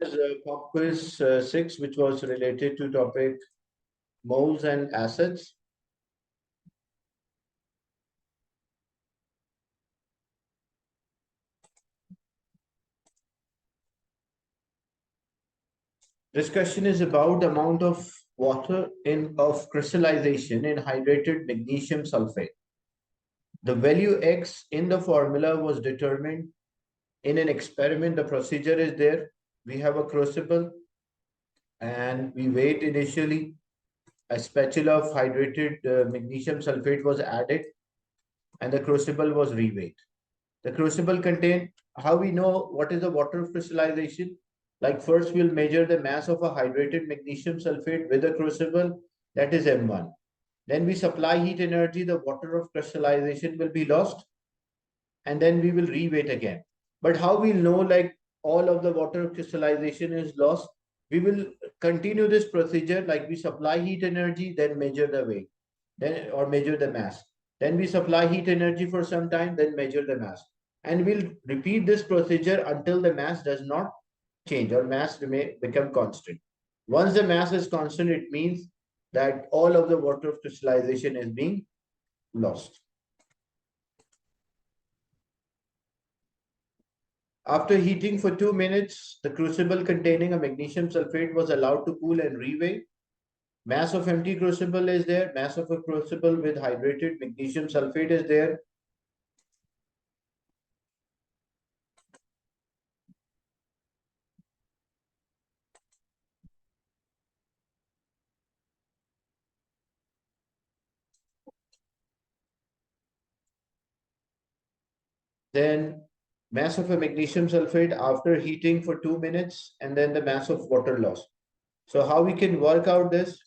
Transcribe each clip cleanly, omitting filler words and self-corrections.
Is pop quiz 6, which was related to topic moles and acids. Discussion is about the amount of water in of crystallization in hydrated magnesium sulfate. The value X in the formula was determined in an experiment. The procedure is there. We have a crucible and we wait initially. A spatula of hydrated magnesium sulfate was added and the crucible was reweighed. The crucible contained, how we know what is the water of crystallization? Like first we'll measure the mass of a hydrated magnesium sulfate with a crucible, that is M1. Then we supply heat energy, the water of crystallization will be lost, and then we will reweight again. But how we'll know like all of the water of crystallization is lost? We will continue this procedure like we supply heat energy, then measure the weight, then or measure the mass. Then we supply heat energy for some time, then measure the mass. And we'll repeat this procedure until the mass does not change or mass become constant. Once the mass is constant, it means that all of the water of crystallization is being lost. After heating for 2 minutes, the crucible containing a magnesium sulfate was allowed to cool and reweigh. Mass of empty crucible is there. Mass of a crucible with hydrated magnesium sulfate is there. Then mass of a magnesium sulfate after heating for 2 minutes, and then the mass of water loss. So how we can work out this?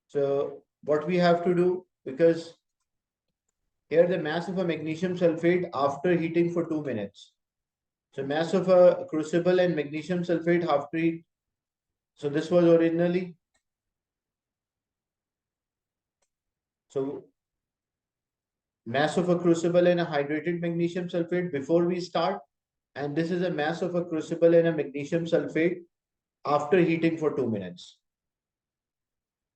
So what we have to do, because here the mass of a magnesium sulfate after heating for 2 minutes. So mass of a crucible and magnesium sulfate after heat. So this was originally, so mass of a crucible and a hydrated magnesium sulfate before we start. And this is a mass of a crucible and a magnesium sulfate after heating for 2 minutes.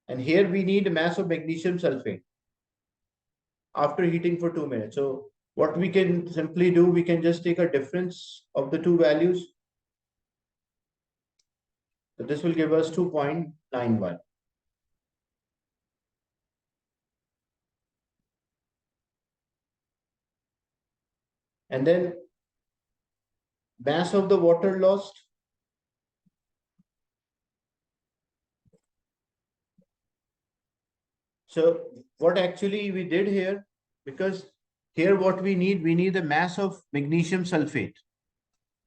And here we need a mass of magnesium sulfate after heating for 2 minutes. So what we can simply do, we can just take a difference of the two values. So this will give us 2.91. And then mass of the water lost. So what actually we did here, because here what we need the mass of magnesium sulfate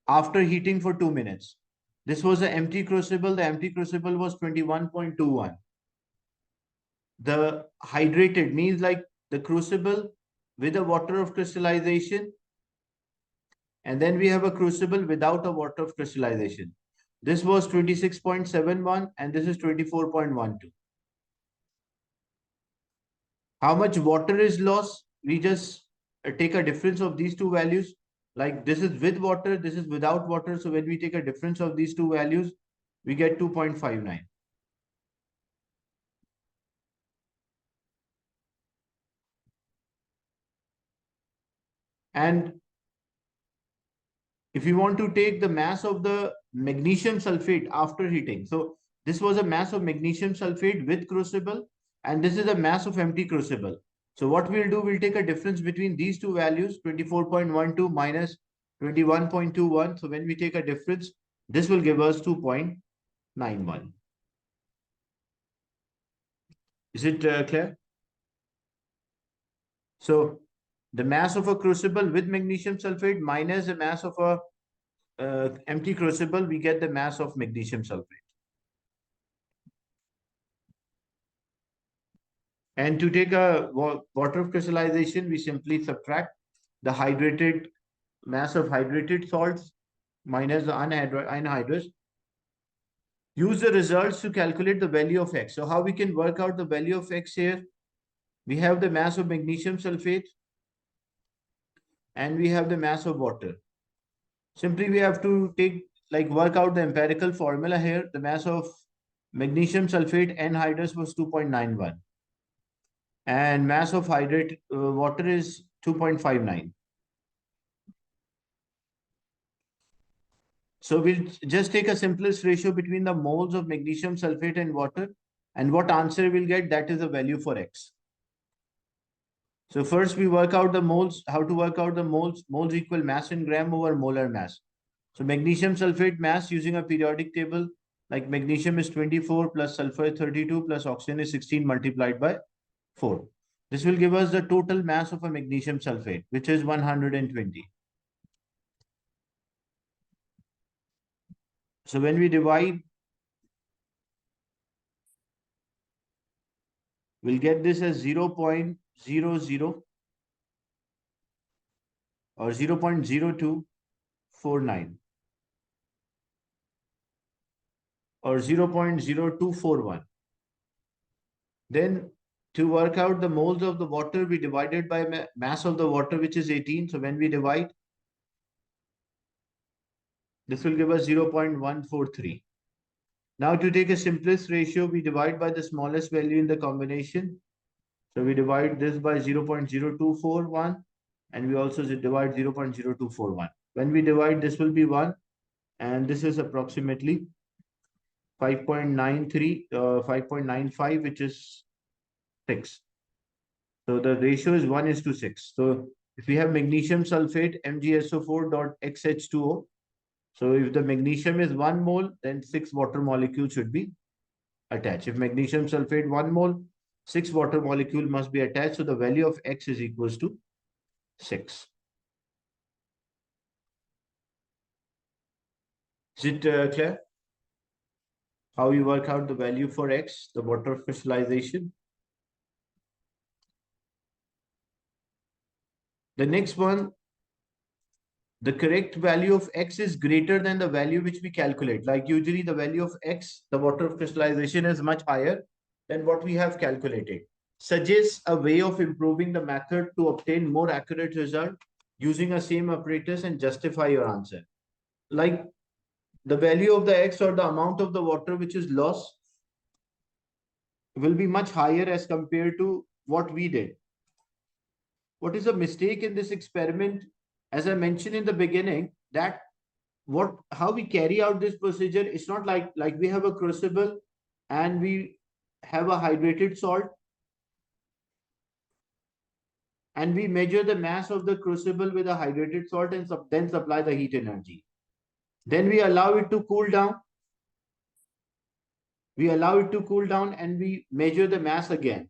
after heating for 2 minutes. This was an empty crucible. The empty crucible was 21.21. The hydrated means like the crucible with a water of crystallization. And then we have a crucible without a water of crystallization. This was 26.71 and this is 24.12. How much water is lost? We just take a difference of these two values. Like this is with water, this is without water. So when we take a difference of these two values, we get 2.59. And if you want to take the mass of the magnesium sulfate after heating, so this was a mass of magnesium sulfate with crucible, and this is a mass of empty crucible. So what we'll do, we'll take a difference between these two values, 24.12 minus 21.21. So when we take a difference, this will give us 2.91. Is it clear? So the mass of a crucible with magnesium sulfate minus the mass of a empty crucible, we get the mass of magnesium sulfate. And to take a water of crystallization, we simply subtract the hydrated mass of hydrated salts minus the anhydrous. Use the results to calculate the value of X. So how we can work out the value of X here? We have the mass of magnesium sulfate and we have the mass of water. Simply we have to work out the empirical formula here. The mass of magnesium sulfate anhydrous was 2.91 and mass of hydrate water is 2.59. So we'll just take a simplest ratio between the moles of magnesium sulfate and water, and what answer we'll get, that is the value for X. So first we work out the moles. How to work out the moles? Moles equal mass in gram over molar mass. So magnesium sulfate mass using a periodic table, like magnesium is 24 plus sulfur is 32 plus oxygen is 16 multiplied by 4. This will give us the total mass of a magnesium sulfate, which is 120. So when we divide, we'll get this as 0.00 or 0.0249 or 0.0241. Then to work out the moles of the water, we divided by mass of the water, which is 18. So when we divide, this will give us 0.143. Now to take a simplest ratio, we divide by the smallest value in the combination. So we divide this by 0.0241 and we also divide 0.0241. When we divide, this will be 1 and this is approximately 5.93, 5.95, which is 6. So the ratio is 1:6. So if we have magnesium sulfate, MgSO4.XH2O, so if the magnesium is 1 mole, then 6 water molecules should be attached. If magnesium sulfate 1 mole, 6 water molecule must be attached. So the value of X is equals to 6. Is it clear? How you work out the value for X, the water crystallization? The next one, the correct value of X is greater than the value which we calculate. Like usually the value of X, the water crystallization is much higher than what we have calculated. Suggests a way of improving the method to obtain more accurate result using a same apparatus and justify your answer. Like the value of the X or the amount of the water which is lost will be much higher as compared to what we did. What is a mistake in this experiment? As I mentioned in the beginning, that how we carry out this procedure, it's not like we have a crucible and we have a hydrated salt and we measure the mass of the crucible with a hydrated salt and then supply the heat energy. Then we allow it to cool down. We allow it to cool down and we measure the mass again.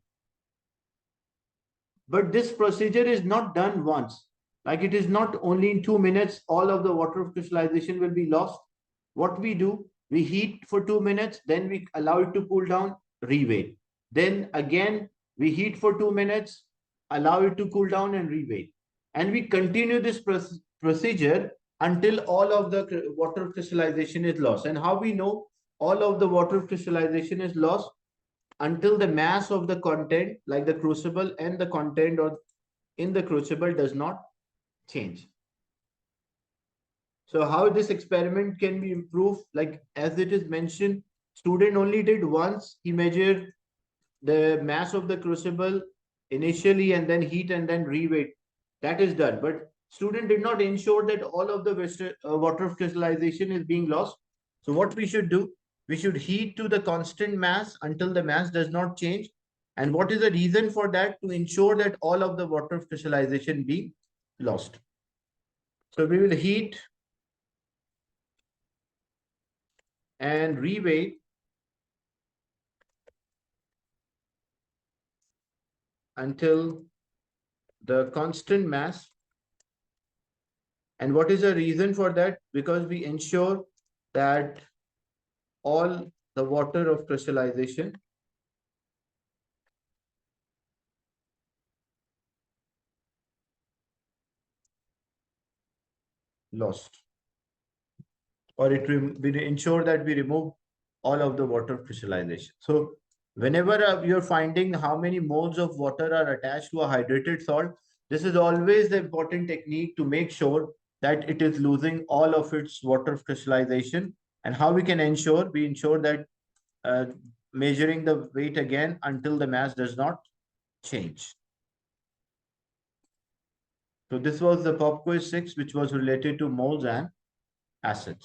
But this procedure is not done once. Like it is not only in 2 minutes, all of the water crystallization will be lost. What we do, we heat for 2 minutes, then we allow it to cool down, reweight. Then again, we heat for 2 minutes, allow it to cool down and reweight. And we continue this procedure until all of the water crystallization is lost. And how we know all of the water crystallization is lost? Until the mass of the content, like the crucible and the content or in the crucible does not change. So how this experiment can be improved, like as it is mentioned, student only did once. He measured the mass of the crucible initially and then heat and then reweight. That is done. But student did not ensure that all of the water crystallization is being lost. So what we should do, we should heat to the constant mass until the mass does not change. And what is the reason for that? To ensure that all of the water crystallization be lost. So we will heat and reweight until the constant mass. And what is the reason for that? Because we ensure that all the water of crystallization lost, or we ensure that we remove all of the water crystallization. So Whenever you're finding how many moles of water are attached to a hydrated salt, this is always the important technique to make sure that it is losing all of its water crystallization. And how we can ensure? We ensure that uh, measuring the weight again until the mass does not change. So this was the pop quiz 6, which was related to moles and acids.